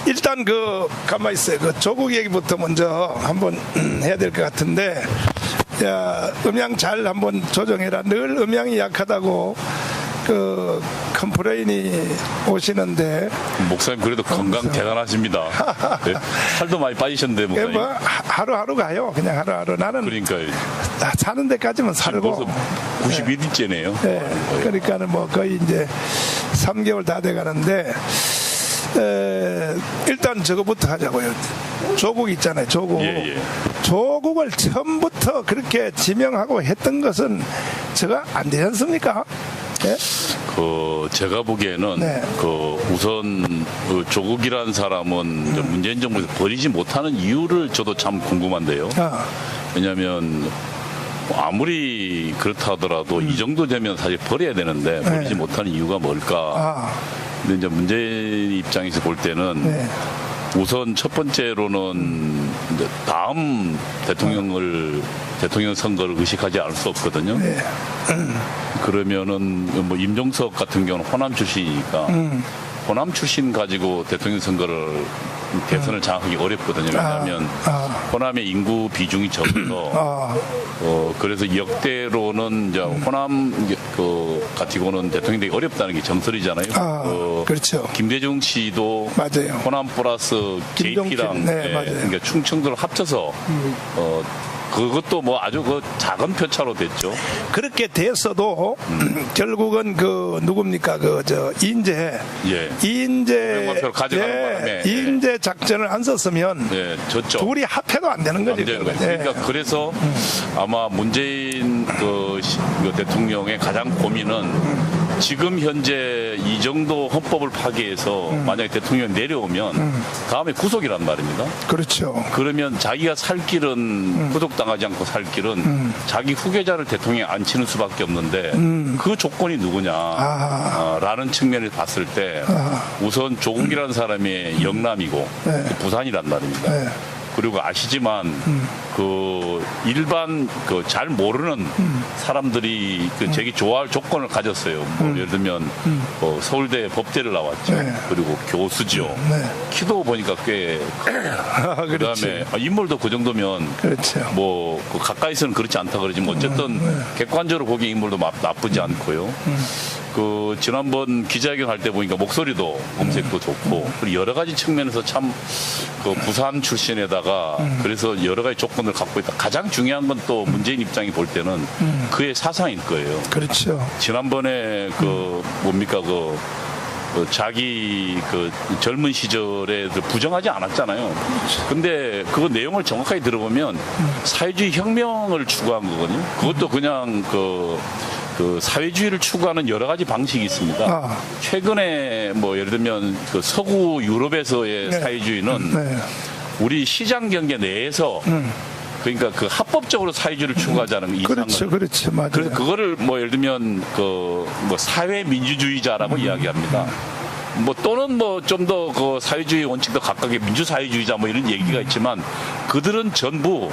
일단 가만히 있어요. 조국 얘기부터 먼저 한번 해야 될 것 같은데, 야, 음향 잘 한번 조정해라. 늘 음향이 약하다고 컴플레인이 오시는데. 목사님 그래도 건강 대단하십니다. 네. 살도 많이 빠지셨는데 목사님. 뭐 하루하루 가요. 그냥 하루하루. 나는 그러니까 사는 데까지만 살고. 91일째네요. 네. 그러니까는 뭐 거의 이제 3개월 다 돼가는데, 일단 저거부터 하자고요. 조국 있잖아요. 조국. 예. 조국을 처음부터 그렇게 지명하고 했던 것은 저거 안 되지 않습니까? 예? 제가 보기에는 네. 우선 조국이라는 사람은 문재인 정부에서 버리지 못하는 이유를 저도 참 궁금한데요. 왜냐하면 아무리 그렇다 하더라도 이 정도 되면 사실 버려야 되는데 버리지 못하는 이유가 뭘까? 근데 이제 문재인 입장에서 볼 때는 우선 첫 번째로는 이제 다음 대통령 선거를 의식하지 않을 수 없거든요. 그러면은 뭐 임종석 같은 경우는 호남 출신이니까 호남 출신 가지고 대통령 선거를 대선을 장악하기 어렵거든요. 왜냐하면 호남의 인구 비중이 적어서 그래서 역대로는 이제 호남 가지고는 대통령 되기 어렵다는 게 정설이잖아요. 그렇죠. 김대중 씨도 맞아요. 호남 플러스 JP랑 그러니까 충청도를 합쳐서 그것도 뭐 아주 작은 표차로 됐죠. 그렇게 됐어도 결국은 누굽니까 인재 인재 작전을 안 썼으면 둘이 합해도 안 되는 거죠. 그러니까 그래서 아마 문재인 대통령의 가장 고민은 지금 현재 이 정도 헌법을 파기해서 만약에 대통령이 내려오면 다음에 구속이란 말입니다. 그렇죠. 그러면 자기가 살 길은 구속당하지 않고 살 길은 자기 후계자를 대통령에 앉히는 수밖에 없는데 그 조건이 누구냐라는 측면을 봤을 때 우선 조국이라는 사람이 영남이고 부산이란 말입니다. 그리고 아시지만 일반 잘 모르는 사람들이 되게 좋아할 조건을 가졌어요. 뭐 예를 들면 서울대 법대를 나왔죠. 그리고 교수죠. 키도 보니까 꽤 그다음에 인물도 그 정도면 뭐 가까이서는 그렇지 않다 그러지만 어쨌든 객관적으로 보기에 인물도 나쁘지 않고요. 지난번 기자회견 할 때 보니까 목소리도 음색도 좋고 그리고 여러 가지 측면에서 참 부산 출신에다가 그래서 여러 가지 조건을 갖고 있다. 가장 중요한 건 또 문재인 입장이 볼 때는 그의 사상일 거예요. 그렇죠. 지난번에 자기 젊은 시절에 부정하지 않았잖아요. 근데 그 내용을 정확하게 들어보면 사회주의 혁명을 추구한 거거든요. 그것도 그냥 사회주의를 추구하는 여러 가지 방식이 있습니다. 최근에 뭐 예를 들면 서구 유럽에서의 사회주의는 우리 시장 경제 내에서 그러니까 합법적으로 사회주의를 추구하자는 이상을. 그렇죠. 맞아요. 그래서 그거를 뭐 예를 들면 사회 민주주의자라고 이야기합니다. 또는 좀 더 사회주의 원칙도 각각의 민주사회주의자 뭐 이런 얘기가 있지만 그들은 전부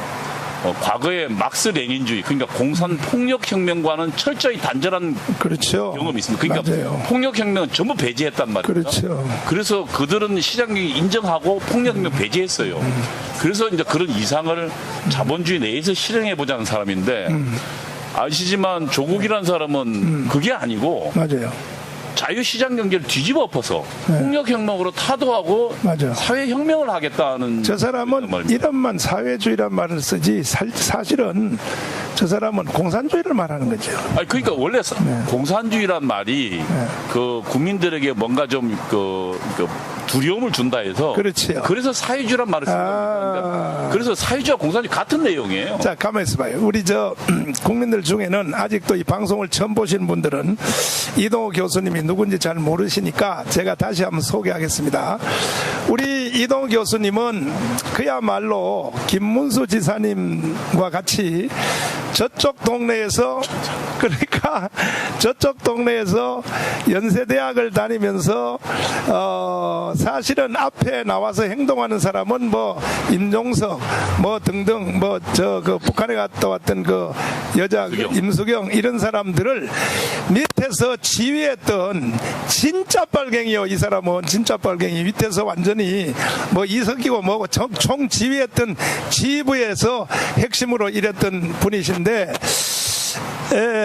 과거의 막스 레닌주의 그러니까 공산 폭력혁명과는 철저히 단절한 경험이 있습니다. 그러니까 폭력혁명은 전부 배제했단 말이죠. 그래서 그들은 시장경제 인정하고 폭력혁명 배제했어요. 그래서 이제 그런 이상을 자본주의 내에서 실행해보자는 사람인데 아시지만 조국이라는 사람은 그게 아니고 자유시장 경제를 뒤집어 엎어서 폭력혁명으로 타도하고 사회혁명을 하겠다는. 저 사람은 이름만 사회주의란 말을 쓰지 사실은 저 사람은 공산주의를 말하는 거죠. 그러니까 원래 공산주의란 말이 국민들에게 뭔가 좀 두려움을 준다 해서 그래서 사회주의란 말을 쓰는 겁니다. 그래서 사회주의와 공산주의 같은 내용이에요. 자, 가만히 있어봐요. 우리 국민들 중에는 아직도 이 방송을 처음 보시는 분들은 이동호 교수님이 누군지 잘 모르시니까 제가 다시 한번 소개하겠습니다. 우리 이동호 교수님은 그야말로 김문수 지사님과 같이 저쪽 동네에서 연세대학을 다니면서 사실은 앞에 나와서 행동하는 사람은 임종석 등등 북한에 갔다 왔던 여자 임수경 이런 사람들을 밑에서 지휘했던 진짜 빨갱이요. 이 사람은 진짜 빨갱이. 밑에서 완전히 뭐 이석기고 뭐고 총 지휘했던 지휘부에서 핵심으로 일했던 분이신데,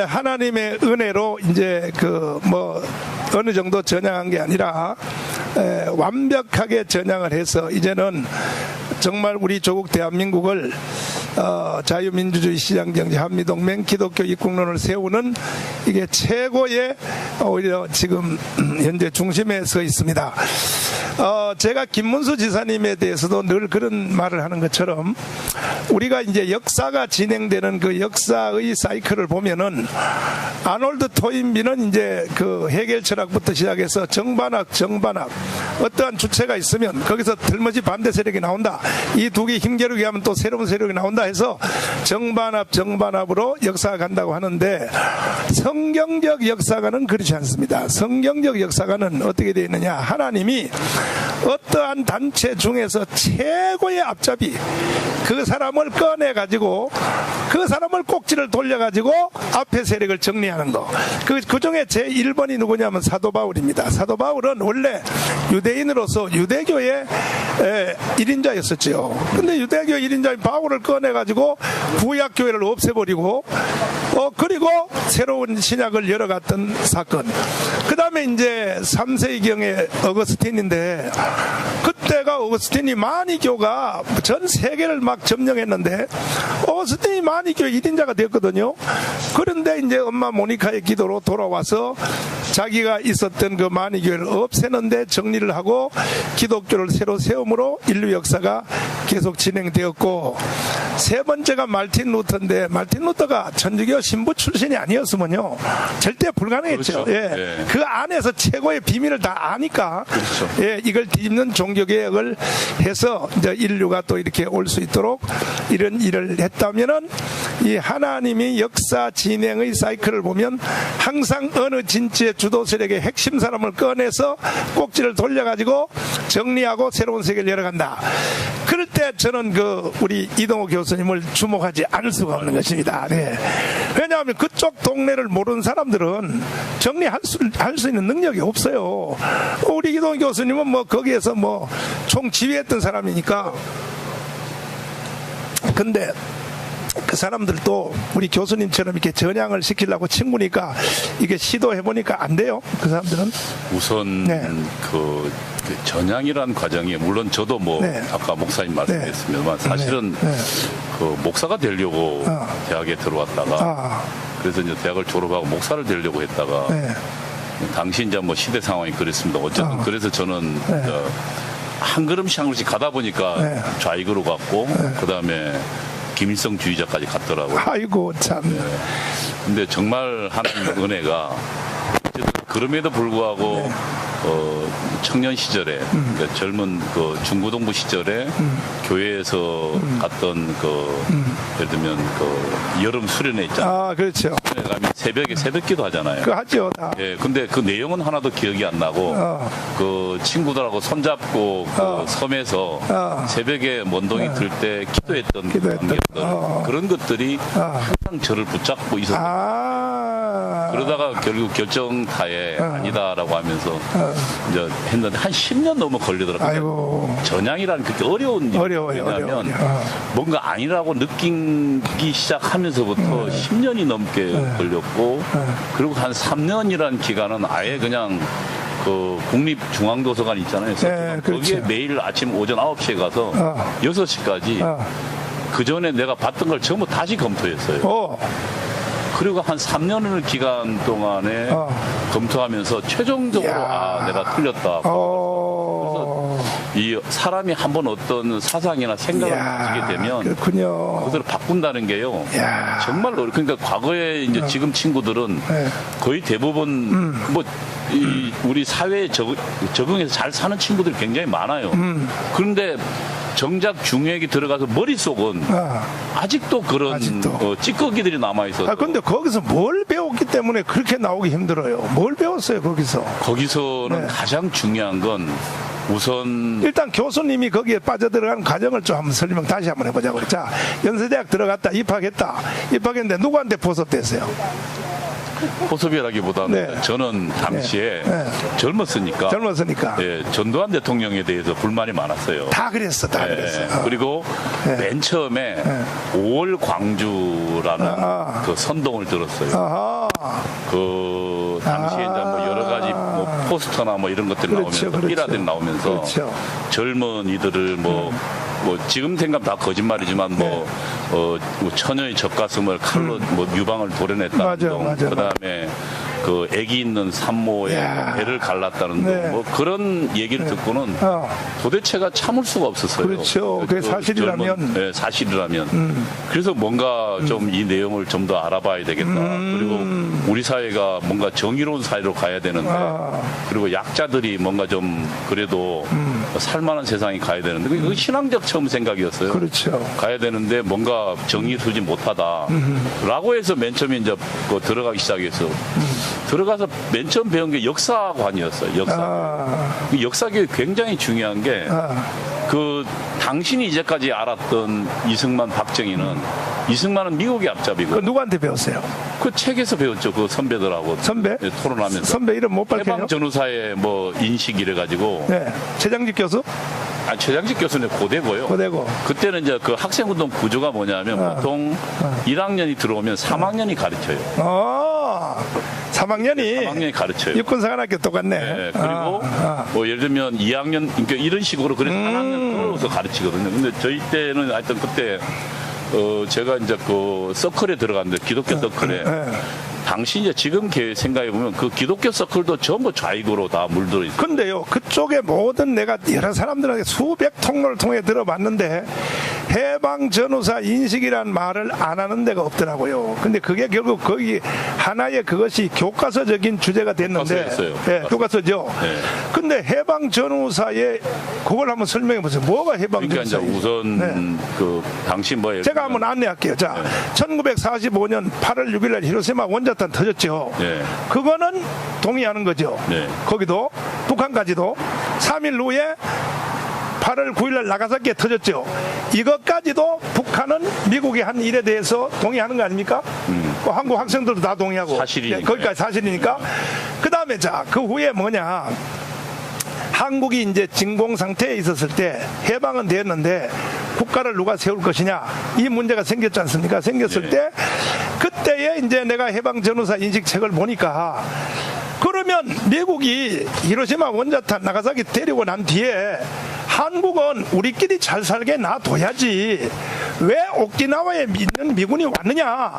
하나님의 은혜로 이제 그 뭐 어느 정도 전향한 게 아니라 완벽하게 전향을 해서 이제는 정말 우리 조국 대한민국을 자유민주주의 시장경제 한미동맹 기독교 입국론을 세우는 이게 최고의 오히려 지금 현재 중심에 서 있습니다. 제가 김문수 지사님에 대해서도 늘 그런 말을 하는 것처럼 우리가 이제 역사가 진행되는 그 역사의 사이클을 보면은 아놀드 토인비는 이제 그 해결 철학부터 시작해서 정반합 어떠한 주체가 있으면 거기서 들머지 반대 세력이 나온다. 이 두 개 힘겨루기 하면 또 새로운 세력이 나온다 해서 정반합으로 역사가 간다고 하는데, 성경적 역사가는 그렇지 않습니다. 성경적 역사가는 어떻게 되어 있느냐, 하나님이 어떠한 단체 중에서 최고의 앞잡이 그 사람을 꺼내가지고 그 사람을 꼭지를 돌려가지고 앞에 세력을 정리하는 거. 그 중에 제1번이 누구냐면 사도 바울입니다. 사도 바울은 원래 유대인으로서 유대교의 1인자였었죠. 근데 유대교 1인자인 바울을 꺼내가지고 구약교회를 없애버리고 그리고 새로운 신약을 열어갔던 사건. 그 다음에 이제 3세기경의 어거스틴인데, 그때가 어거스틴이 마니교가 전 세계를 막 점령했는데 어거스틴이 마니교 1인자가 됐거든요. 그런데 이제 엄마 모니카의 기도로 돌아와서 자기가 있었던 그 마니교회를 없애는데 정리를 하고 기독교를 새로 세움으로 인류 역사가 계속 진행되었고, 세 번째가 말틴 루터인데, 말틴 루터가 천주교 신부 출신이 아니었으면요 절대 불가능했죠. 그렇죠. 예. 그 안에서 최고의 비밀을 다 아니까, 그렇죠. 예, 이걸 뒤집는 종교개혁을 해서 이제 인류가 또 이렇게 올 수 있도록 이런 일을 했다면은, 이 하나님이 역사 진행의 사이클을 보면 항상 어느 진지의 주도 세력의 핵심 사람을 꺼내서 꼭지를 돌려가지고 정리하고 새로운 세계를 열어간다. 그럴 때 저는 우리 이동호 교수님을 주목하지 않을 수가 없는 것입니다. 네. 왜냐하면 그쪽 동네를 모르는 사람들은 정리할 수 있는 능력이 없어요. 우리 이동호 교수님은 뭐 거기에서 뭐 총 지휘했던 사람이니까. 근데 그 사람들도 우리 교수님처럼 이렇게 전향을 시키려고 친구니까 이게 시도해보니까 안 돼요. 그 사람들은. 우선 네. 그 전향이라는 과정이, 물론 저도 뭐 네. 아까 목사님 말씀했습니다만 사실은 그 목사가 되려고 대학에 들어왔다가 그래서 이제 대학을 졸업하고 목사를 되려고 했다가 당시 이제 뭐 시대 상황이 그랬습니다. 어쨌든 그래서 저는 한 걸음씩 한 걸음씩 가다 보니까 좌익으로 갔고 그 다음에 김일성주의자까지 갔더라고요. 아이고 참. 근데 정말 하나님의 은혜가, 그럼에도 불구하고 청년 시절에 그러니까 젊은 그 중고등부 시절에 교회에서 갔던 예를 들면 여름 수련회 있잖아요. 그렇죠. 수련회 가면 새벽에 새벽기도 하잖아요. 그거 하죠. 다. 예, 근데 그 내용은 하나도 기억이 안 나고 그 친구들하고 손잡고 그 섬에서 새벽에 먼동이 들 때 기도했던 그런 것들이 항상 저를 붙잡고 있었어요. 그러다가 결국 결정타에 아니다라고 하면서 이제 했는데 한 10년 넘어 걸리더라고요. 아이고. 전향이라는 그게 어려운 일이에요. 어려워요. 왜냐하면 뭔가 아니라고 느끼기 시작하면서부터 10년이 넘게 걸렸고, 그리고 한 3년이라는 기간은 아예 그냥 그 국립중앙도서관 있잖아요. 네, 거기에 그렇죠. 매일 아침 오전 9시에 가서 6시까지 그 전에 내가 봤던 걸 전부 다시 검토했어요. 그리고 한 3년을 기간 동안에 검토하면서 최종적으로 내가 틀렸다. 그래서 이 사람이 한번 어떤 사상이나 생각을 가지게 되면 그렇군요. 그것을 바꾼다는 게요. 정말 그러니까 과거에 이제 지금 친구들은 거의 대부분 우리 사회에 적응해서 잘 사는 친구들이 굉장히 많아요. 그런데 정작 중요하게 들어가서 머릿속은 아직도 그런 찌꺼기들이 남아있어서. 근데 거기서 뭘 배웠기 때문에 그렇게 나오기 힘들어요. 뭘 배웠어요, 거기서? 거기서는 가장 중요한 건 우선 일단 교수님이 거기에 빠져들어간 과정을 좀 한번 설명 다시 한번 해보자고요. 자, 연세대학 들어갔다 입학했는데 누구한테 포섭됐어요? 포섭이라기보다는 네. 저는 당시에 네. 젊었으니까 예, 전두환 대통령에 대해서 불만이 많았어요. 다 그랬어. 예, 그랬어. 그리고 맨 처음에 5월 광주라는 그 선동을 들었어요. 아하. 그 당시에 이제 뭐 여러 가지 뭐 포스터나 뭐 이런 것들이 그렇죠, 나오면서 삐라들이 나오면서 그렇죠. 젊은이들을 뭐 지금 생각 다 거짓말이지만 뭐 처녀의 젖가슴을 칼로 뭐 유방을 도려냈다는 맞아, 등 맞아. 그다음에 그 애기 있는 산모의 야. 배를 갈랐다는 네. 등 뭐 그런 얘기를 듣고는 어. 도대체가 참을 수가 없었어요. 그렇죠. 그게 사실이라면. 네, 사실이라면. 그래서 뭔가 좀 이 내용을 좀 더 알아봐야 되겠다. 그리고 우리 사회가 뭔가 정의로운 사회로 가야 되는데 그리고 약자들이 뭔가 좀 그래도 살만한 세상이 가야 되는데 그게 신앙적 처음 생각이었어요. 그렇죠. 가야 되는데 뭔가 정의수지 못하다. 라고 해서 맨 처음에 이제 그 들어가기 시작했어. 들어가서 맨 처음 배운 게 역사관이었어요. 이 역사교육이 굉장히 중요한 게 그 당신이 이제까지 알았던 이승만, 박정희는 이승만은 미국의 앞잡이고 그 누구한테 배웠어요? 그 책에서 배웠죠. 그 선배들하고 선배? 네, 토론하면서 선배 이름 못 밝혀요? 해방 전후사의 뭐 인식 이래 가지고 네. 최장직 교수? 최장직 교수는 고대고요. 고대고. 그때는 이제 그 학생운동 구조가 뭐냐면 보통 1학년이 들어오면 3학년이 가르쳐요. 3학년이 가르쳐요. 육군사관학교 똑같네. 네, 그리고 뭐 예를 들면 2학년 그러니까 이런 식으로 그래서 1학년 떨어서 가르치거든요. 근데 저희 때는 하여튼 그때 제가 이제 그 서클에 들어갔는데 기독교 서클에 당시 이제 지금 생각해 보면 그 기독교 서클도 전부 좌익으로 다 물들어 있어요. 근데요, 그쪽에 모든 내가 여러 사람들한테 수백 통로를 통해 들어봤는데 해방 전후사 인식이란 말을 안 하는 데가 없더라고요. 근데 그게 결국 거기 하나의 그것이 교과서적인 주제가 됐는데, 교과서였어요. 네, 교과서죠. 네. 근데 해방 전후사에 그걸 한번 설명해 보세요. 뭐가 해방 그러니까 이제 전후사? 우선 그 당시 뭐 제가 한번 안내할게요. 자, 1945년 8월 6일 날 히로시마 원자탄 터졌죠. 네. 그거는 동의하는 거죠. 네. 거기도 북한까지도 3일 후에 8월 9일 날 나가사키에 터졌죠. 이것까지도 북한은 미국이 한 일에 대해서 동의하는 거 아닙니까? 한국 학생들도 다 동의하고. 사실이니까. 예, 거기까지 사실이니까. 그 다음에 자, 그 후에 뭐냐. 한국이 이제 진공 상태에 있었을 때 해방은 됐는데 국가를 누가 세울 것이냐 이 문제가 생겼지 않습니까? 생겼을 때 그때에 이제 내가 해방 전후사 인식책을 보니까 그러면 미국이 히로시마 원자탄 나가사키 데리고 난 뒤에 한국은 우리끼리 잘 살게 놔둬야지 왜 오키나와에 있는 미군이 왔느냐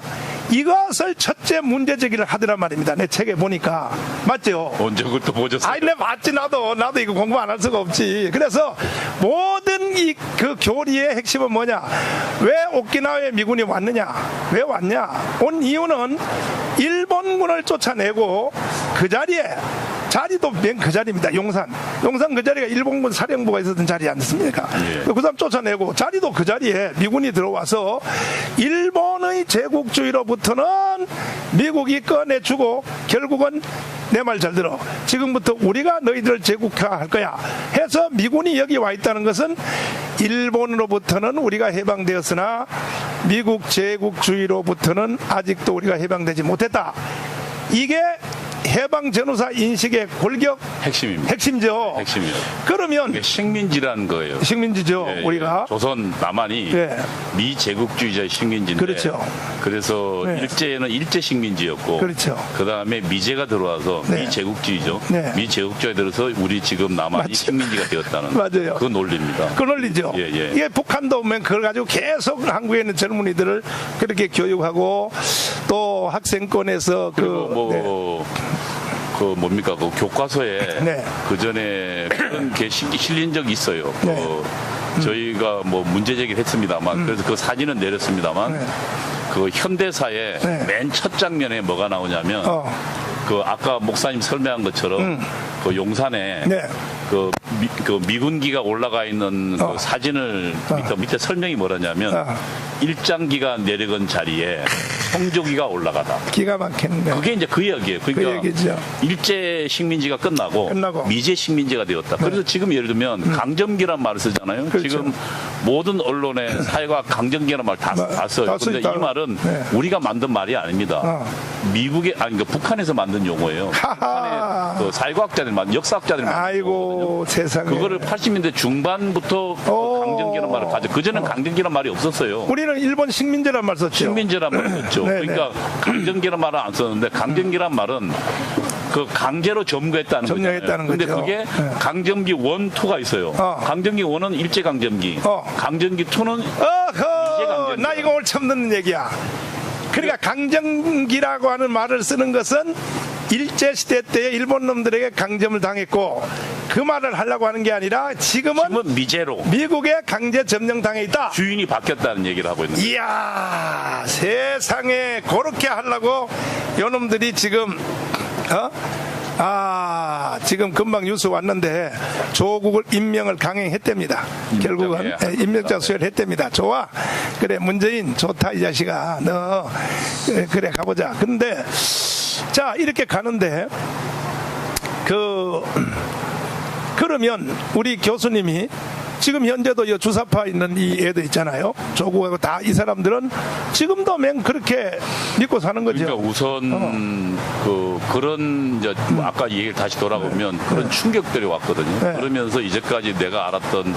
이것을 첫째 문제 제기를 하더란 말입니다. 내 책에 보니까 맞죠? 언제 그것도 보셨어요? 아니, 내 맞지 나도 이거 공부 안 할 수가 없지. 그래서 모든 그 교리의 핵심은 뭐냐? 왜 오키나와에 미군이 왔느냐? 왜 왔냐? 온 이유는 일본군을 쫓아내고 그 자리도 맨 그 자리입니다. 용산 그 자리가 일본군 사령부가 있었던 자리 아니었습니까? 그 사람 쫓아내고 자리도 그 자리에 미군이 들어와서 일본의 제국주의로부터는 미국이 꺼내주고 결국은 내 말 잘 들어. 지금부터 우리가 너희들을 제국화할 거야. 해서 미군이 여기 와 있다는 것은 일본으로부터는 우리가 해방되었으나 미국 제국주의로부터는 아직도 우리가 해방되지 못했다. 이게 해방 전후사 인식의 골격 핵심입니다. 핵심이죠. 핵심이에요. 그러면 이게 식민지라는 거예요. 식민지죠. 예, 우리가 조선 남한이 예. 미제국주의자의 식민지인데 그렇죠. 그래서 네. 일제는 일제 식민지였고 그렇죠. 그다음에 미제가 들어와서 네. 미제국주의죠. 네. 미제국주의에 들어서 우리 지금 남한이 맞죠. 식민지가 되었다는 맞아요. 그 논리입니다. 그 논리죠. 예, 예. 이게 북한도 보면 그걸 가지고 계속 한국에 있는 젊은이들을 그렇게 교육하고 또 학생권에서 그리고 뭐 그 뭡니까 그 교과서에 네. 그 전에 그런 게 실린 적이 있어요. 네. 저희가 뭐 문제 제기를 했습니다만 그래서 그 사진은 내렸습니다만 네. 그 현대사의 네. 맨 첫 장면에 뭐가 나오냐면 그 아까 목사님 설명한 것처럼 그 용산에 네. 그 미군기가 올라가 있는 그 사진을 밑에 설명이 뭐라냐면 일장기가 내려간 자리에 성조기가 올라가다. 기가 막혔네. 그게 이제 그 이야기예요. 그러니까 얘기죠. 일제 식민지가 끝나고 미제 식민지가 되었다. 그래서 지금 예를 들면 강점기란 말을 쓰잖아요. 그렇죠. 지금 모든 언론에 사회가 강점기라는 말 다 써요. 그런데 이 말은 우리가 만든 말이 아닙니다. 미국의 아니 그러니까 북한에서 만든 용어예요. 북한의 그 사회과학자들 역사학자들이 만든 아이고 용어거든요. 세상에. 그거를 80년대 중반부터 강점기라는 말을 가져. 그전에는 강점기란 말이 없었어요. 우리는 일본 식민지란 말 썼죠. 식민지란 말을 썼죠. 네, 그러니까 강점기란 말은 안 썼는데 강점기란 말은 그 강제로 점거했다는 점령했다는 거죠. 근데 거죠. 그게 강점기 1, 2가 있어요. 강점기 1은 일제 강점기, 강점기 2는 어허, 나 이거 오늘 처음 듣는 얘기야. 그러니까 강점기라고 하는 말을 쓰는 것은 일제시대 때에 일본 놈들에게 강점을 당했고 그 말을 하려고 하는 게 아니라 지금은 미제로 미국에 강제 점령당해 있다. 주인이 바뀌었다는 얘기를 하고 있는 거예요. 이야 세상에 그렇게 하려고 요놈들이 지금 지금 금방 뉴스 왔는데 조국을 임명을 강행했답니다. 결국은 임명장 수혈했답니다. 좋아. 그래 문재인 좋다 이 자식아. 너 그래 가보자. 근데 자 이렇게 가는데 그러면 우리 교수님이 지금 현재도 이 주사파 있는 이 애도 있잖아요. 조국하고 다 이 사람들은 지금도 맹 그렇게 믿고 사는 거죠. 그러니까 우선 그런 이제 아까 얘기를 다시 돌아보면 그런 충격들이 왔거든요. 그러면서 이제까지 내가 알았던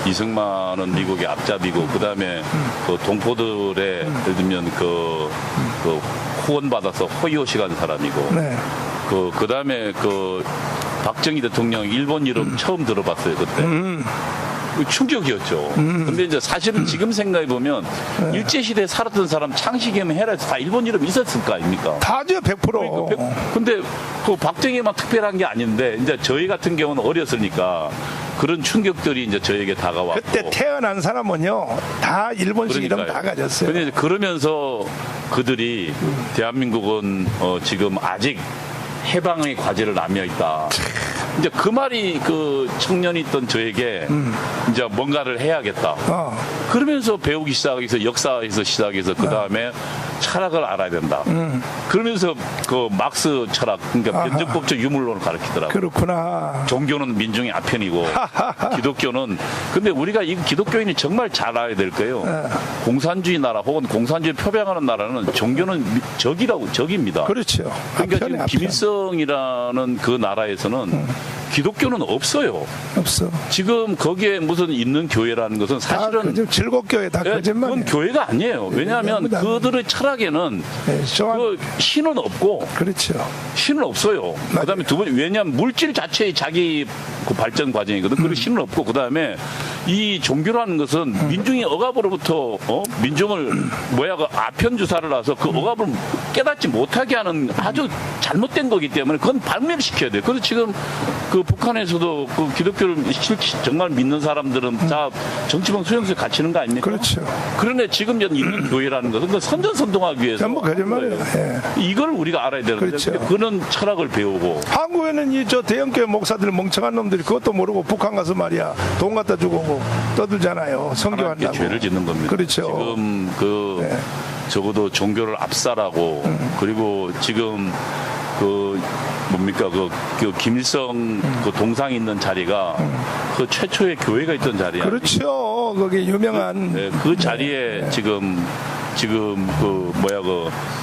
이승만은 미국의 앞잡이고 그다음에 그 동포들의 예를 들면 그 후원받아서 호의호시 간 사람이고 그다음에 박정희 대통령 일본 이름 처음 들어봤어요 그때. 충격이었죠. 근데 이제 사실은 지금 생각해 보면 일제시대에 살았던 사람 창시기면 해라에서 다 일본 이름 있었을 거 아닙니까? 다죠 100%. 그러니까 근데 그 박정희만 특별한 게 아닌데 이제 저희 같은 경우는 어렸으니까 그런 충격들이 이제 저에게 다가왔고. 그때 태어난 사람은요 다 일본식 이름 다 가졌어요. 근데 그러면서 그들이 대한민국은 지금 아직 해방의 과제를 남겨 있다. 이제 그 말이 그 청년이 있던 저에게 이제 뭔가를 해야겠다. 그러면서 배우기 시작해서 역사에서 시작해서 그 다음에 철학을 알아야 된다. 그러면서 그 막스 철학, 그러니까 변증법적 유물론을 가르치더라고요. 그렇구나. 종교는 민중의 아편이고 기독교는 근데 우리가 이 기독교인이 정말 잘 알아야 될 거예요. 공산주의 나라 혹은 공산주의 표방하는 나라는 종교는 적입니다. 그렇죠. 그러니까 지금 김일성이라는 그 나라에서는 기독교는 없어요. 없어. 지금 거기에 무슨 있는 교회라는 것은 사실은 즐겁교회 다 거짓말이에요. 그건 교회가 아니에요. 왜냐하면 그들의 철학에는 그 신은 없고, 그렇죠. 신은 없어요. 그다음에 두 번 왜냐하면 물질 자체의 자기 그 발전 과정이거든. 그리고 신은 없고 그다음에 이 종교라는 것은 민중이 억압으로부터 민중을 그 아편 주사를 놔서 그 억압을 깨닫지 못하게 하는 아주 잘못된 거기 때문에 그건 발멸시켜야 돼요. 그래서 지금 그 북한에서도 그 기독교를 정말 믿는 사람들은 다 정치범 수용소에 갇히는 거 아닙니까? 그렇죠. 그런데 지금 있는 교회라는 것은 그 선전선동하기 위해서 전부 거짓말이에요. 이걸 우리가 알아야 되는데 그렇죠. 그런 철학을 배우고 한국에는 이 대형교회 목사들 멍청한 놈들이 그것도 모르고 북한 가서 말이야 돈 갖다 주고 오고 떠들잖아요. 선교한다고. 죄를 짓는 겁니다. 그렇죠. 지금 적어도 종교를 압살하고 그리고 지금 그 김일성 그 동상이 있는 자리가 그 최초의 교회가 있던 자리야. 그렇죠. 거기 유명한 그 자리에 지금 그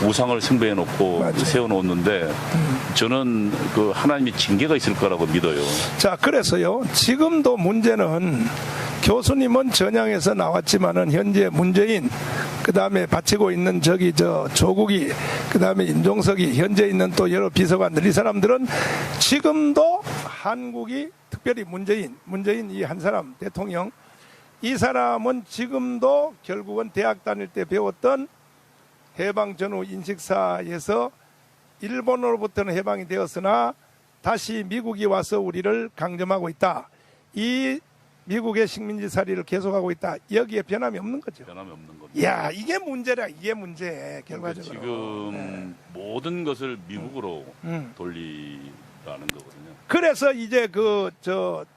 우상을 숭배해 놓고 세워 놓는데 저는 그 하나님의 징계가 있을 거라고 믿어요. 자, 그래서요. 지금도 문제는 교수님은 전향에서 나왔지만은 현재 문재인 그다음에 바치고 있는 조국이 그다음에 임종석이 현재 있는 또 여러 비서관들 이 사람들은 지금도 한국이 특별히 문재인 이 한 사람 대통령 이 사람은 지금도 결국은 대학 다닐 때 배웠던 해방 전후 인식사에서 일본으로부터는 해방이 되었으나 다시 미국이 와서 우리를 강점하고 있다. 이 미국의 식민지살이를 계속하고 있다. 여기에 변함이 없는 거죠. 변함이 없는 겁니다. 야, 이게 문제라. 이게 문제. 결과적으로. 지금 모든 것을 미국으로 돌리라는 거거든요. 그래서 이제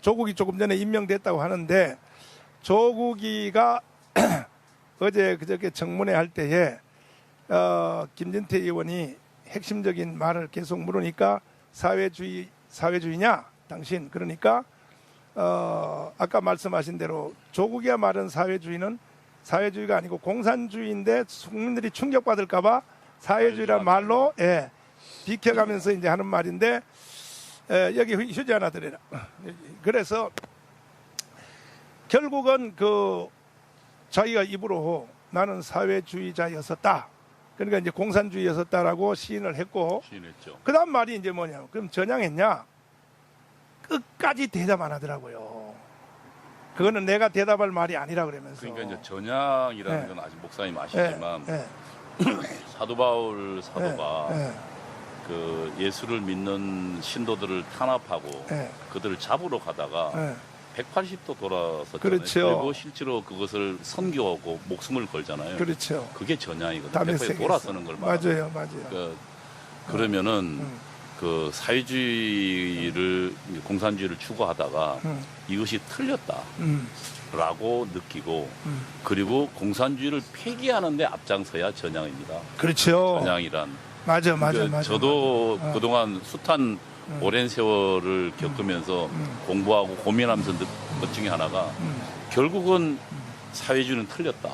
조국이 조금 전에 임명됐다고 하는데 조국이가 어제 그저께 청문회 할 때에 김진태 의원이 핵심적인 말을 계속 물으니까 사회주의냐 당신 그러니까 아까 말씀하신 대로 조국이야 말은 사회주의가 아니고 공산주의인데 국민들이 충격받을까봐 사회주의란 말로 비켜가면서 이제 하는 말인데 여기 휴지 하나 드려라. 그래서 결국은 자기가 입으로 나는 사회주의자였었다. 그러니까 이제 공산주의였었다라고 시인을 했고, 시인했죠. 그다음 말이 이제 뭐냐? 그럼 전향했냐? 끝까지 대답 안 하더라고요. 그거는 내가 대답할 말이 아니라 그러면서. 그러니까 이제 전향이라는 건 아직 목사님 아시지만 사도 바울 사도가 그 예수를 믿는 신도들을 탄압하고 그들을 잡으러 가다가 180도 돌아섰잖아요. 그렇죠. 그리고 실제로 그것을 선교하고 목숨을 걸잖아요. 그렇죠. 그게 전향이거든요. 180도 돌아서는 걸 말하는 맞아요. 그러면은 그 사회주의를 공산주의를 추구하다가 이것이 틀렸다라고 느끼고 그리고 공산주의를 폐기하는데 앞장서야 전향입니다. 그렇죠. 전향이란 맞아. 저도 그동안 숱한 오랜 세월을 겪으면서 공부하고 고민하면서 느낀 것 중에 하나가 결국은 사회주의는 틀렸다.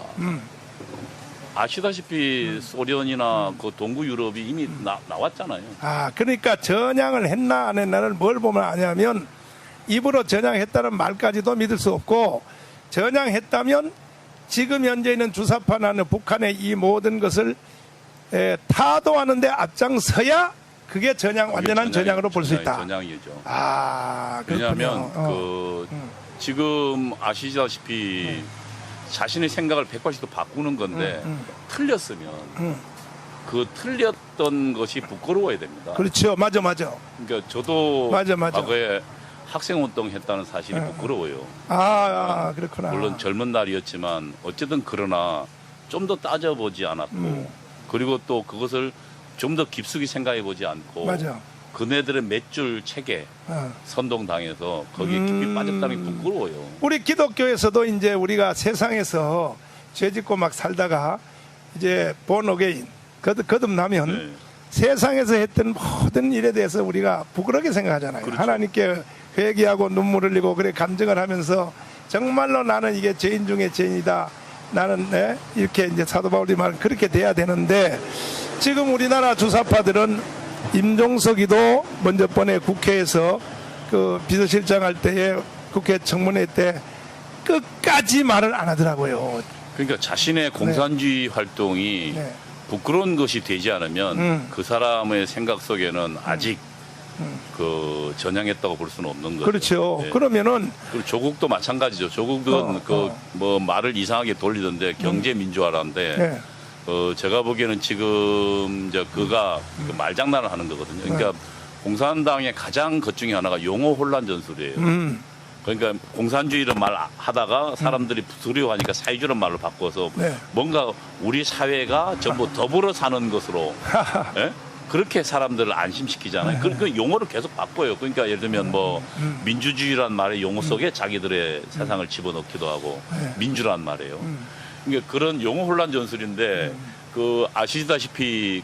아시다시피 소련이나 그 동구 유럽이 이미 나왔잖아요. 그러니까 전향을 했나 안 했나를 뭘 보면 아냐면 입으로 전향했다는 말까지도 믿을 수 없고 전향했다면 지금 현재 있는 주사파나 북한의 이 모든 것을 타도하는데 앞장서야 그게 완전한 전향으로 볼 수 있다. 전향이죠. 그렇군요. 왜냐하면 지금 아시다시피 자신의 생각을 180도 바꾸는 건데 틀렸으면 그 틀렸던 것이 부끄러워야 됩니다. 그렇죠. 맞아. 그러니까 저도 맞아. 과거에 학생운동 했다는 사실이 부끄러워요. 그렇구나. 물론 젊은 날이었지만 어쨌든 그러나 좀 더 따져보지 않았고 그리고 또 그것을 좀 더 깊숙이 생각해보지 않고 맞아. 그네들의 몇 줄 책에 선동당해서 거기에 깊이 빠졌다는 게 부끄러워요. 우리 기독교에서도 이제 우리가 세상에서 죄짓고 막 살다가 이제 본 어게인 거듭나면 세상에서 했던 모든 일에 대해서 우리가 부끄럽게 생각하잖아요. 그렇죠. 하나님께 회개하고 눈물 흘리고 그래 감정을 하면서 정말로 나는 이게 죄인 중에 죄인이다. 나는 이렇게 이제 사도 바울이 말 그렇게 돼야 되는데 지금 우리나라 주사파들은 임종석이도 먼저 번에 국회에서 그 비서실장 할 때에 국회 청문회 때 끝까지 말을 안 하더라고요. 그러니까 자신의 공산주의 활동이 부끄러운 것이 되지 않으면 그 사람의 생각 속에는 아직 그 전향했다고 볼 수는 없는 거죠. 그렇죠. 그러면은 그리고 조국도 마찬가지죠. 조국은 뭐 말을 이상하게 돌리던데 경제 민주화라는데 제가 보기에는 지금 그가 그 말장난을 하는 거거든요. 그러니까 공산당의 가장 것 중에 하나가 용어 혼란 전술이에요. 그러니까 공산주의를 말하다가 사람들이 두려워하니까 사회주의라는 말로 바꿔서 뭔가 우리 사회가 전부 더불어 사는 것으로 그렇게 사람들을 안심시키잖아요. 그 용어를 계속 바꿔요. 그러니까 예를 들면 뭐 민주주의란 말의 용어 속에 자기들의 세상을 집어넣기도 하고 민주란 말이에요. 그러니까 그런 용어 혼란 전술인데 그 아시다시피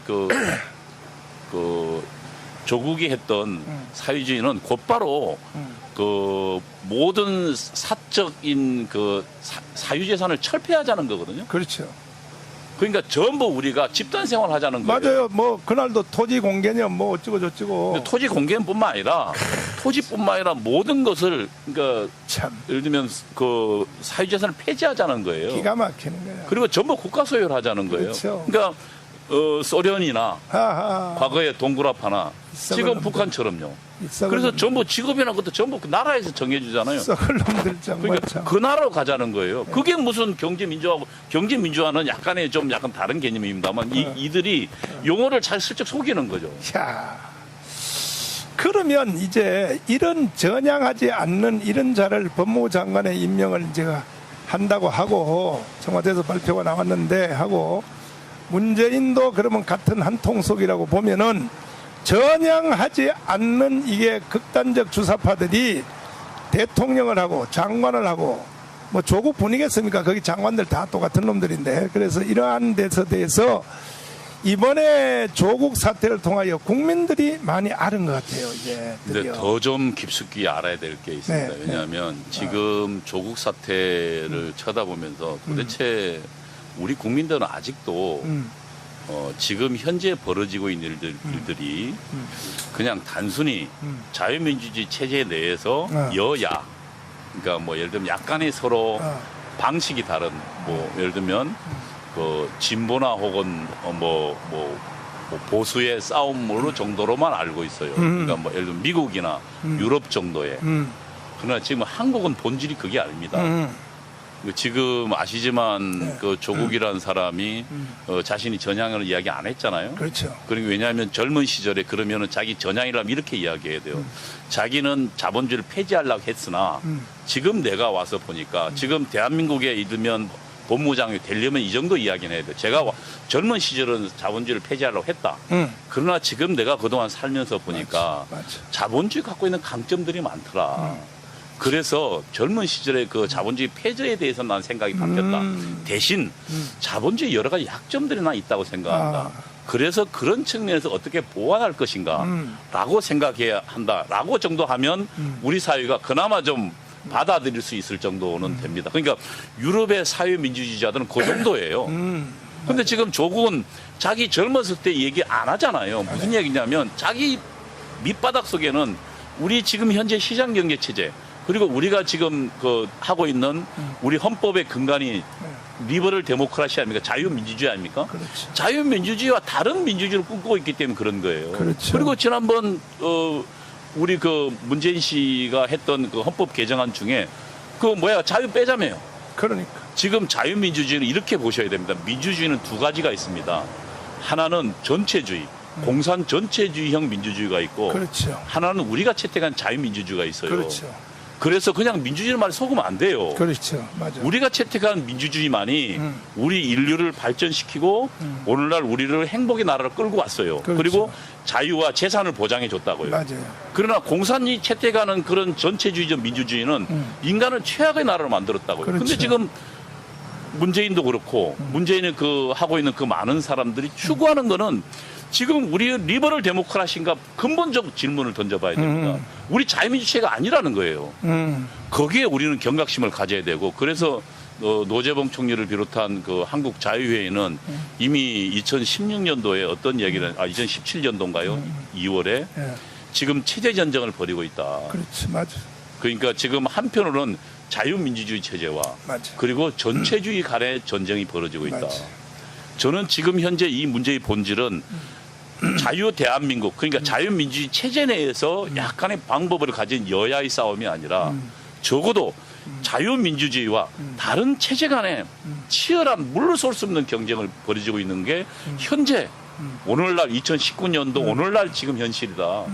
그 조국이 했던 사회주의는 곧바로 그 모든 사적인 그 사유재산을 철폐하자는 거거든요. 그렇죠. 그러니까 전부 우리가 집단 생활하자는 거예요. 맞아요. 뭐 그날도 토지 공개념 뭐 어쩌고 저쩌고. 토지 공개뿐만 아니라 토지뿐만 아니라 모든 것을 그러니까 참 예를 들면 그 사유재산을 폐지하자는 거예요. 기가 막히는 거예요. 그리고 전부 국가 소유를 하자는 거예요. 그렇죠. 그러니까 소련이나 과거의 동구라파나 지금 놈들. 북한처럼요. 썩을 그래서 놈들. 전부 직업이나 것도 전부 그 나라에서 정해주잖아요. 썩을 놈들 정말 그러니까 참. 그 나라로 가자는 거예요. 그게 무슨 경제 민주화고 경제 민주화는 약간의 좀 약간 다른 개념입니다만 이들이 용어를 잘 슬쩍 속이는 거죠. 야, 그러면 이제 이런 전향하지 않는 이런 자를 법무부 장관의 임명을 제가 한다고 하고 청와대에서 발표가 나왔는데 하고 문재인도 그러면 같은 한 통속이라고 보면은 전향하지 않는 이게 극단적 주사파들이 대통령을 하고 장관을 하고 뭐 조국 분이겠습니까? 거기 장관들 다 똑같은 놈들인데 그래서 이러한 데서 대해서 이번에 조국 사태를 통하여 국민들이 많이 아는 것 같아요. 이제 근데 드디어. 더 좀 깊숙이 알아야 될 게 있습니다. 네, 왜냐하면 지금 조국 사태를 쳐다보면서 도대체 우리 국민들은 아직도 지금 현재 벌어지고 있는 일들이 그냥 단순히 자유민주주의 체제 내에서 여야, 그러니까 뭐 예를 들면 약간의 서로 방식이 다른, 뭐 예를 들면 그 진보나 혹은 뭐 보수의 싸움으로 정도로만 알고 있어요. 그러니까 뭐 예를 들면 미국이나 유럽 정도의. 그러나 지금 한국은 본질이 그게 아닙니다. 지금 아시지만 그 조국이라는 사람이 자신이 전향을 이야기 안 했잖아요. 그렇죠. 그리고 왜냐하면 젊은 시절에 그러면은 자기 전향이라면 이렇게 이야기해야 돼요. 자기는 자본주의를 폐지하려고 했으나 지금 내가 와서 보니까 지금 대한민국에 이르면 법무장이 되려면 이 정도 이야기는 해야 돼요. 제가 젊은 시절은 자본주의를 폐지하려고 했다. 그러나 지금 내가 그동안 살면서 보니까 맞아. 자본주의 갖고 있는 강점들이 많더라. 그래서 젊은 시절에 그 자본주의 폐지에 대해서 난 생각이 바뀌었다. 대신 자본주의 여러 가지 약점들이 나 있다고 생각한다. 그래서 그런 측면에서 어떻게 보완할 것인가 라고 생각해야 한다라고 정도 하면 우리 사회가 그나마 좀 받아들일 수 있을 정도는 됩니다. 그러니까 유럽의 사회민주주의자들은 그 정도예요. 근데 지금 조국은 자기 젊었을 때 얘기 안 하잖아요. 무슨 얘기냐면 자기 밑바닥 속에는 우리 지금 현재 시장경제 체제 그리고 우리가 지금 그 하고 있는 우리 헌법의 근간이 리버럴 데모크라시 아닙니까? 자유민주주의 아닙니까? 그렇죠. 자유민주주의와 다른 민주주의를 꿈꾸고 있기 때문에 그런 거예요. 그렇죠. 그리고 지난번 우리 그 문재인 씨가 했던 그 헌법 개정안 중에 그 뭐야 자유 빼자며요. 그러니까. 지금 자유민주주의는 이렇게 보셔야 됩니다. 민주주의는 두 가지가 있습니다. 하나는 전체주의, 공산 전체주의형 민주주의가 있고 그렇죠. 하나는 우리가 채택한 자유민주주의가 있어요. 그렇죠. 그래서 그냥 민주주의 말 속으면 안 돼요. 그렇죠. 맞아. 우리가 채택한 민주주의만이 우리 인류를 발전시키고 오늘날 우리를 행복의 나라로 끌고 왔어요. 그렇죠. 그리고 자유와 재산을 보장해 줬다고요. 맞아요. 그러나 공산이 채택하는 그런 전체주의적 민주주의는 인간을 최악의 나라로 만들었다고요. 그렇죠. 근데 지금 문재인도 그렇고 문재인이 그 하고 있는 그 많은 사람들이 추구하는 거는 지금 우리 리버럴 데모크라시인가 근본적 질문을 던져봐야 됩니다. 우리 자유민주체가 아니라는 거예요. 거기에 우리는 경각심을 가져야 되고 그래서 노재봉 총리를 비롯한 그 한국 자유회의는 이미 2016년도에 어떤 얘기를 2017년도인가요? 2월에 예. 지금 체제 전쟁을 벌이고 있다. 그렇지. 맞아. 그러니까 지금 한편으로는 자유민주주의 체제와 맞아. 그리고 전체주의 간의 전쟁이 벌어지고 있다. 맞아. 저는 지금 현재 이 문제의 본질은 자유 대한민국 그러니까 자유민주주의 체제 내에서 약간의 방법을 가진 여야의 싸움이 아니라 적어도 자유민주주의와 다른 체제 간의 치열한 물러설 수 없는 경쟁을 벌여지고 있는 게 현재 오늘날 2019년도 오늘날 지금 현실이다.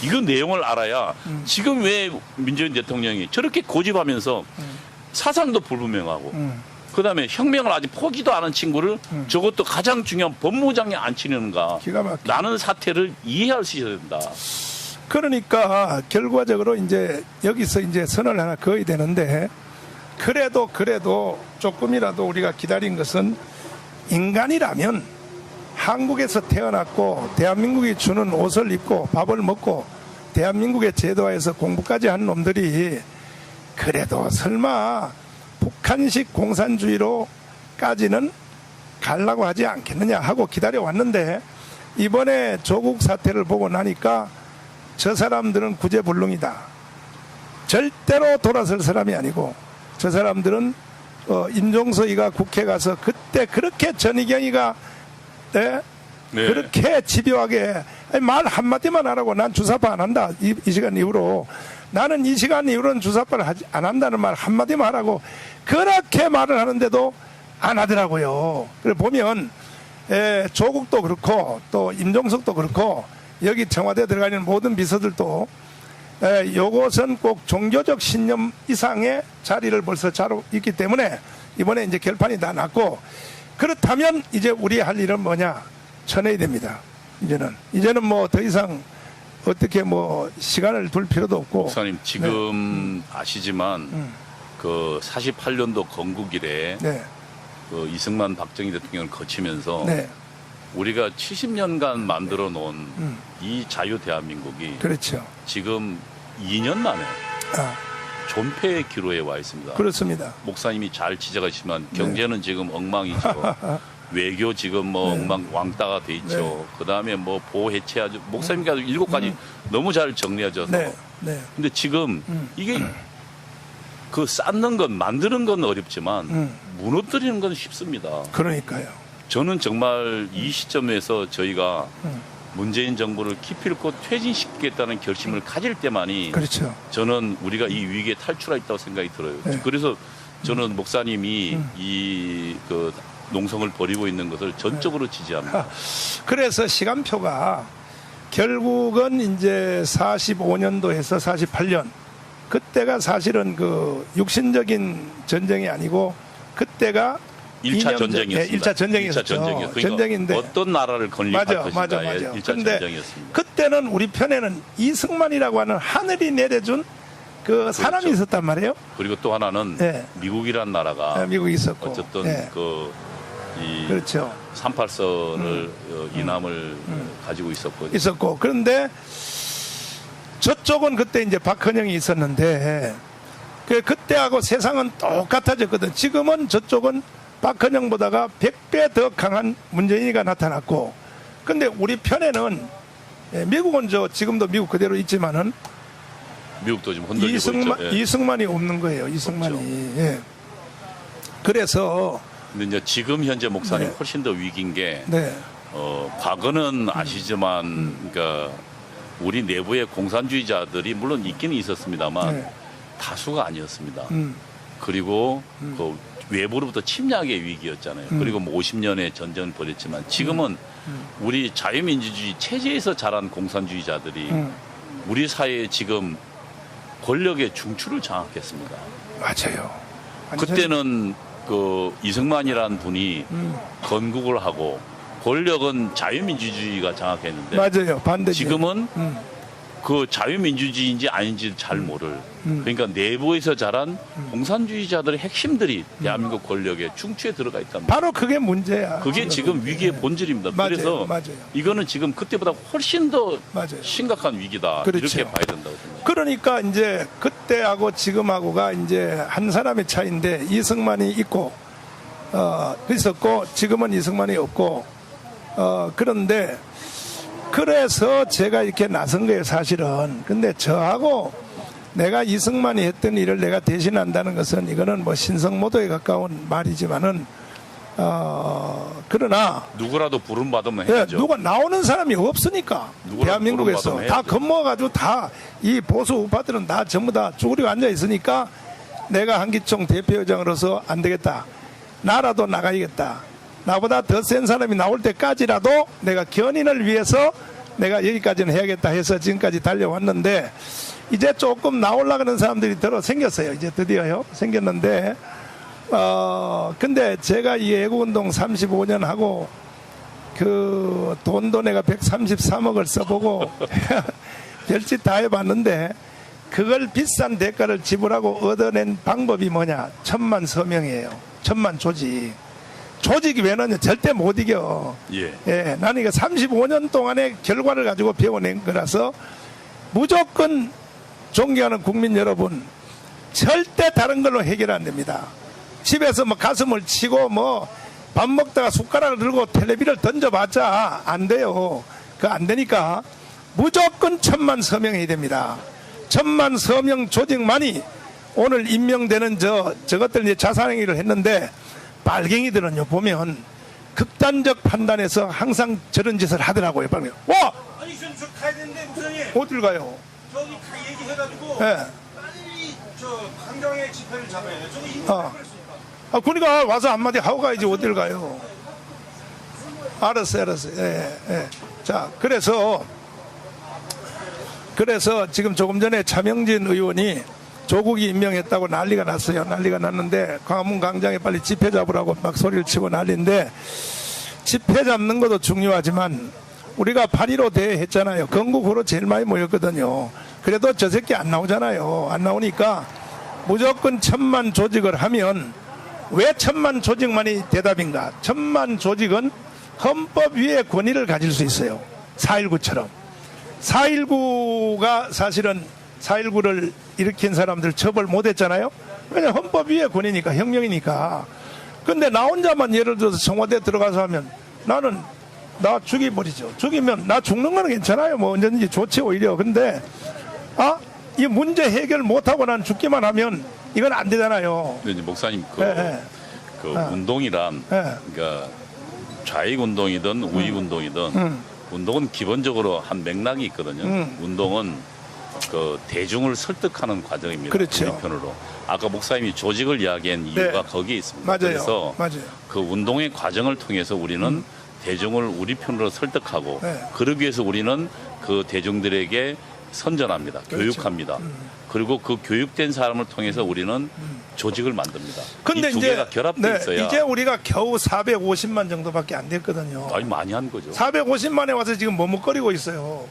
이거 내용을 알아야 지금 왜 문재인 대통령이 저렇게 고집하면서 사상도 불분명하고 그다음에 혁명을 아직 포기도 안 한 친구를 저것도 가장 중요한 법무장에 앉히는가 기가 막혀. 라는 사태를 이해할 수 있어야 된다. 그러니까 결과적으로 이제 여기서 이제 선을 하나 그어야 되는데 그래도 조금이라도 우리가 기다린 것은 인간이라면 한국에서 태어났고 대한민국이 주는 옷을 입고 밥을 먹고 대한민국의 제도화에서 공부까지 한 놈들이 그래도 설마 북한식 공산주의로까지는 가려고 하지 않겠느냐 하고 기다려왔는데 이번에 조국 사태를 보고 나니까 저 사람들은 구제불능이다. 절대로 돌아설 사람이 아니고 저 사람들은 임종서이가 국회 가서 그때 그렇게 전희경이가 네? 그렇게 집요하게 말 한마디만 하라고 난 주사파 안 한다. 이 시간 이후로 나는 이 시간 이후로는 주사파를 안 한다는 말 한마디만 하라고 그렇게 말을 하는데도 안 하더라고요. 그래 보면 조국도 그렇고 또 임종석도 그렇고 여기 청와대 들어가는 모든 비서들도 요것은 꼭 종교적 신념 이상의 자리를 벌써 자로 있기 때문에 이번에 이제 결판이 다 났고 그렇다면 이제 우리 할 일은 뭐냐 쳐내야 됩니다. 이제는 뭐 더 이상 어떻게 뭐 시간을 둘 필요도 없고. 목사님 지금 아시지만 그 48년도 건국 이래 네. 그 이승만 박정희 대통령을 거치면서 네. 우리가 70년간 만들어 놓은 이 자유 대한민국이 그렇죠. 지금 2년 만에 아, 존폐의 기로에 와 있습니다. 그렇습니다. 목사님이 잘 지적하시지만 경제는 지금 엉망이죠. 외교 지금 뭐 엉망 왕따가 돼 있죠. 그다음에 뭐 보호 해체하죠. 목사님이 아주 7가지 너무 잘 정리하셔서. 네, 네. 근데 지금 이게 그 쌓는 건 만드는 건 어렵지만 무너뜨리는 건 쉽습니다. 그러니까요. 저는 정말 이 시점에서 저희가 문재인 정부를 기필코 퇴진시키겠다는 결심을 가질 때만이 그렇죠. 저는 우리가 이 위기에 탈출할 있다고 생각이 들어요. 네. 그래서 저는 목사님이 이 그 농성을 벌이고 있는 것을 전적으로 지지합니다. 그래서 시간표가 결국은 이제 45년도에서 48년 그때가 사실은 그 육신적인 전쟁이 아니고 그때가 1차 전쟁이었습니다. 1차 전쟁이었죠. 1차 전쟁이었어요. 그러니까 전쟁인데 어떤 나라를 건립할 맞아. 것인가의 1차 근데 전쟁이었습니다. 그때는 우리 편에는 이승만이라고 하는 하늘이 내려준 그 사람이 그렇죠. 있었단 말이에요. 그리고 또 하나는 네. 미국이란 나라가 네, 미국이 있었고. 어쨌든 네. 이 그렇죠. 38선을 이남을 가지고 있었고 그런데 저쪽은 그때 이제 박헌영이 있었는데 그때하고 세상은 똑같아졌거든. 지금은 저쪽은 박헌영보다가 100배 더 강한 문재인이가 나타났고, 근데 우리 편에는 미국은 지금도 미국 그대로 있지만은 미국도 지금 흔들리고 있죠. 예. 이승만이 없는 거예요. 이승만이. 없죠. 예. 그래서 근데 이제 지금 현재 목사님 네. 훨씬 더 위기인 게 네. 과거는 아시지만 그러니까 우리 내부의 공산주의자들이 물론 있기는 있었습니다만 네. 다수가 아니었습니다. 그리고 그 외부로부터 침략의 위기였잖아요. 그리고 뭐 50년의 전쟁을 벌였지만 지금은 우리 자유민주주의 체제에서 자란 공산주의자들이 우리 사회에 지금 권력의 중추를 장악했습니다. 맞아요. 그때는 그 이승만이라는 분이 건국을 하고 권력은 자유민주주의가 장악했는데 맞아요. 반대죠. 지금은 그 자유민주주의인지 아닌지 잘 모를 그러니까 내부에서 자란 공산주의자들의 핵심들이 대한민국 권력의 중추에 들어가 있단 말이에요. 바로 그게 문제야. 그게 지금 위기의 본질입니다. 맞아요. 그래서 맞아요. 이거는 지금 그때보다 훨씬 더 맞아요. 심각한 위기다. 그렇죠. 이렇게 봐야 된다고 생각합니다. 그러니까 이제 그때하고 지금하고가 이제 한 사람의 차이인데 이승만이 있고 있었고 지금은 이승만이 없고 그런데 그래서 제가 이렇게 나선 거예요, 사실은. 근데 저하고 내가 이승만이 했던 일을 내가 대신한다는 것은 이거는 뭐 신성모도에 가까운 말이지만은 그러나 누구라도 부름 받으면 예, 해야죠. 누가 나오는 사람이 없으니까 누구라도 대한민국에서 부름 다 받으면 겁먹어가지고 다 이 보수 우파들은 다 전부 다 쭈그리고 앉아 있으니까 내가 한기총 대표회장으로서 안 되겠다. 나라도 나가야겠다. 나보다 더 센 사람이 나올 때까지라도 내가 견인을 위해서 내가 여기까지는 해야겠다 해서 지금까지 달려왔는데 이제 조금 나오려는 사람들이 들어 생겼어요. 이제 드디어요. 생겼는데 근데 제가 이 애국운동 35년 하고 그 돈도 내가 133억을 써보고 별짓 다 해봤는데 그걸 비싼 대가를 지불하고 얻어낸 방법이 뭐냐? 1000만 서명이에요. 1000만 조직. 조직이 왜 넣냐? 절대 못 이겨. 예. 나는 이거 35년 동안의 결과를 가지고 배워낸 거라서 무조건 존경하는 국민 여러분, 절대 다른 걸로 해결 안 됩니다. 집에서 뭐 가슴을 치고 뭐 밥 먹다가 숟가락을 들고 텔레비를 던져봤자 안 돼요. 그거 안 되니까 무조건 1000만 서명해야 됩니다. 1000만 서명 조직만이 오늘 임명되는 저것들 이제 자살행위를 했는데 빨갱이들은요 보면 극단적 판단에서 항상 저런 짓을 하더라고요. 빨리 와! 아니 저 가야 되는데 목사님 어딜 가요? 저기 다 얘기해가지고 예. 빨리 저 강경의 집회를 잡아야 돼. 저거 이미 어. 그랬으니까. 그러니까 와서 한마디 하고 가야지 어딜 가요? 알았어요. 예. 자, 그래서 지금 조금 전에 차명진 의원이 조국이 임명했다고 난리가 났어요. 난리가 났는데 광화문 광장에 빨리 집회 잡으라고 막 소리를 치고 난리인데 집회 잡는 것도 중요하지만 우리가 8.15 대회 했잖아요. 건국으로 제일 많이 모였거든요. 그래도 저 새끼 안 나오잖아요. 안 나오니까 무조건 1000만 조직을 하면 왜 1000만 조직만이 대답인가? 1000만 조직은 헌법 위에 권위를 가질 수 있어요. 4.19처럼. 4.19가 사실은 4.19를 일으킨 사람들 처벌 못했잖아요. 왜냐하면 헌법 위에 권위니까, 형령이니까. 근데 나 혼자만 예를 들어서 청와대 들어가서 하면 나는 나 죽여버리죠. 죽이면 나 죽는 거는 괜찮아요. 뭐 언제든지 좋지 오히려. 근데 이 문제 해결 못하고 난 죽기만 하면 이건 안 되잖아요. 근데 이제 목사님 그 예. 운동이란 그러니까 좌익 운동이든 우익 운동이든 운동은 기본적으로 한 맥락이 있거든요. 운동은 그 대중을 설득하는 과정입니다. 그렇죠. 우리 편으로. 아까 목사님이 조직을 이야기한 이유가 네. 거기에 있습니다. 맞아요. 그래서 맞아요. 그 운동의 과정을 통해서 우리는 대중을 우리 편으로 설득하고 네. 그러기 위해서 우리는 그 대중들에게 선전합니다. 그렇죠. 교육합니다. 그리고 그 교육된 사람을 통해서 우리는 조직을 만듭니다. 근데 이 두 개가 결합돼 있어야 이제 우리가 겨우 450만 정도밖에 안 됐거든요. 아니 많이 한 거죠. 450만에 와서 지금 머뭇거리고 있어요.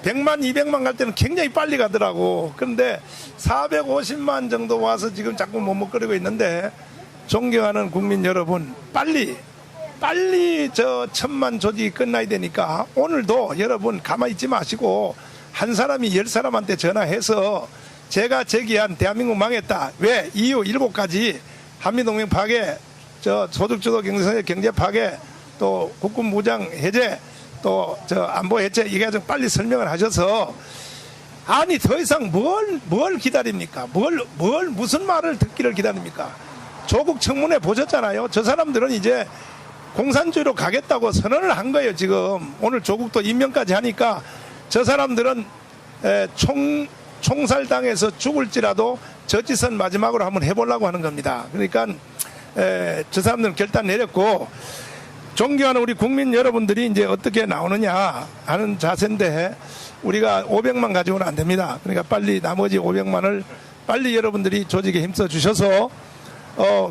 100만, 200만 갈 때는 굉장히 빨리 가더라고. 그런데 450만 정도 와서 지금 자꾸 머뭇거리고 있는데 존경하는 국민 여러분, 빨리 저 1000만 조직이 끝나야 되니까 오늘도 여러분 가만히 있지 마시고 한 사람이 10사람한테 전화해서 제가 제기한 대한민국 망했다. 왜? 이유 7가지. 한미동맹 파괴, 소득주도 경제 파괴, 또 국군 무장 해제, 또 안보 해체, 이게 좀 빨리 설명을 하셔서 아니 더 이상 뭘 기다립니까? 무슨 말을 듣기를 기다립니까? 조국 청문회 보셨잖아요. 저 사람들은 이제 공산주의로 가겠다고 선언을 한 거예요. 지금 오늘 조국도 임명까지 하니까 저 사람들은 총살당해서 죽을지라도 저 짓은 마지막으로 한번 해보려고 하는 겁니다. 그러니까 저 사람들은 결단 내렸고 존경하는 우리 국민 여러분들이 이제 어떻게 나오느냐 하는 자세인데 우리가 500만 가지고는 안 됩니다. 그러니까 빨리 나머지 500만을 빨리 여러분들이 조직에 힘써 주셔서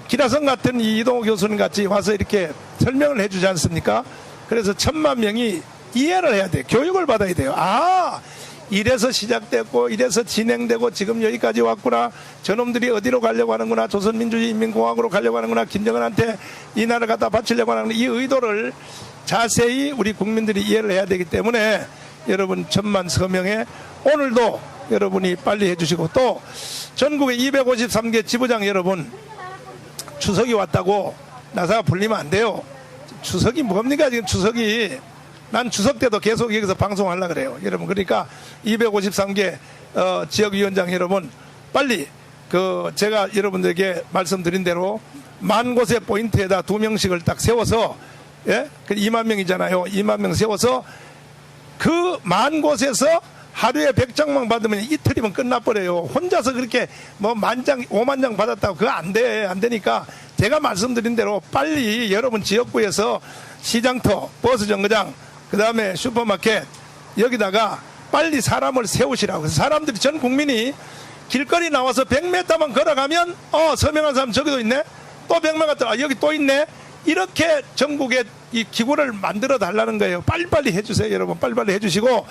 기라성 같은 이 이동호 교수님 같이 와서 이렇게 설명을 해주지 않습니까? 그래서 1000만 명이 이해를 해야 돼요. 교육을 받아야 돼요. 이래서 시작됐고 이래서 진행되고 지금 여기까지 왔구나. 저놈들이 어디로 가려고 하는구나. 조선민주주의인민공화국으로 가려고 하는구나. 김정은한테 이 나라를 갖다 바치려고 하는 이 의도를 자세히 우리 국민들이 이해를 해야 되기 때문에 여러분 1000만 서명에 오늘도 여러분이 빨리 해주시고 또 전국의 253개 지부장 여러분 추석이 왔다고 나사가 불리면 안 돼요. 추석이 뭡니까 지금 추석이. 난 추석 때도 계속 여기서 방송하려고 그래요. 여러분 그러니까 253개 지역위원장 여러분 빨리 제가 여러분들에게 말씀드린 대로 10,000곳의 포인트에다 2명씩을 딱 세워서 2만 명이잖아요. 2만 명 세워서 그 10,000곳에서 하루에 100장만 받으면 이틀이면 끝나버려요. 혼자서 그렇게 뭐 10,000장, 50,000장 받았다고 그거 안 되니까 제가 말씀드린 대로 빨리 여러분 지역구에서 시장터, 버스 정거장, 그 다음에 슈퍼마켓 여기다가 빨리 사람을 세우시라고. 사람들이 전 국민이 길거리 나와서 100m만 걸어가면 서명한 사람 저기도 있네. 또 100m 여기 또 있네. 이렇게 전국에 이 기구를 만들어 달라는 거예요. 빨리빨리 해주세요. 여러분 빨리빨리 해주시고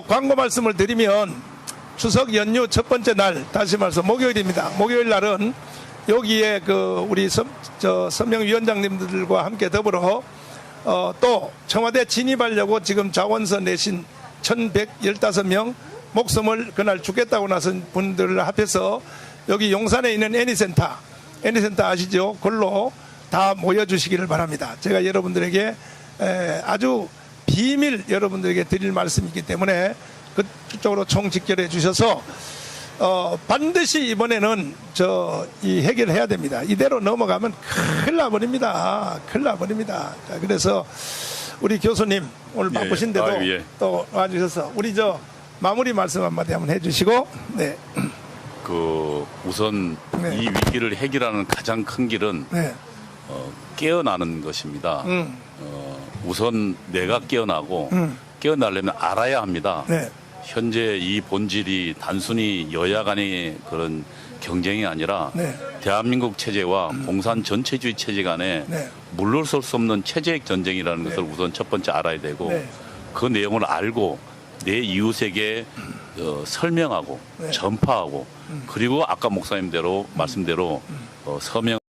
광고 말씀을 드리면 추석 연휴 첫 번째 날 다시 말해서 목요일입니다. 목요일 날은 여기에 우리 서명위원장님들과 함께 더불어 또 청와대 진입하려고 지금 자원서 내신 1115명 목숨을 그날 죽겠다고 나선 분들을 합해서 여기 용산에 있는 애니센터 아시죠? 그걸로 다 모여주시기를 바랍니다. 제가 여러분들에게 아주 비밀 여러분들에게 드릴 말씀이 있기 때문에 그쪽으로 총 직결해 주셔서 반드시 이번에는 이 해결해야 됩니다. 이대로 넘어가면 큰일 나버립니다. 자, 그래서 우리 교수님 오늘 바쁘신데도 또 와주셔서 우리 마무리 말씀 한마디 한번 해주시고 네. 우선 이 위기를 해결하는 가장 큰 길은 깨어나는 것입니다. 우선 내가 깨어나고 깨어나려면 알아야 합니다. 현재 이 본질이 단순히 여야 간의 그런 경쟁이 아니라 대한민국 체제와 공산 전체주의 체제 간에 물러설 수 없는 체제적 전쟁이라는 것을 우선 첫 번째 알아야 되고 그 내용을 알고 내 이웃에게 설명하고 전파하고 그리고 아까 목사님대로 말씀대로 서명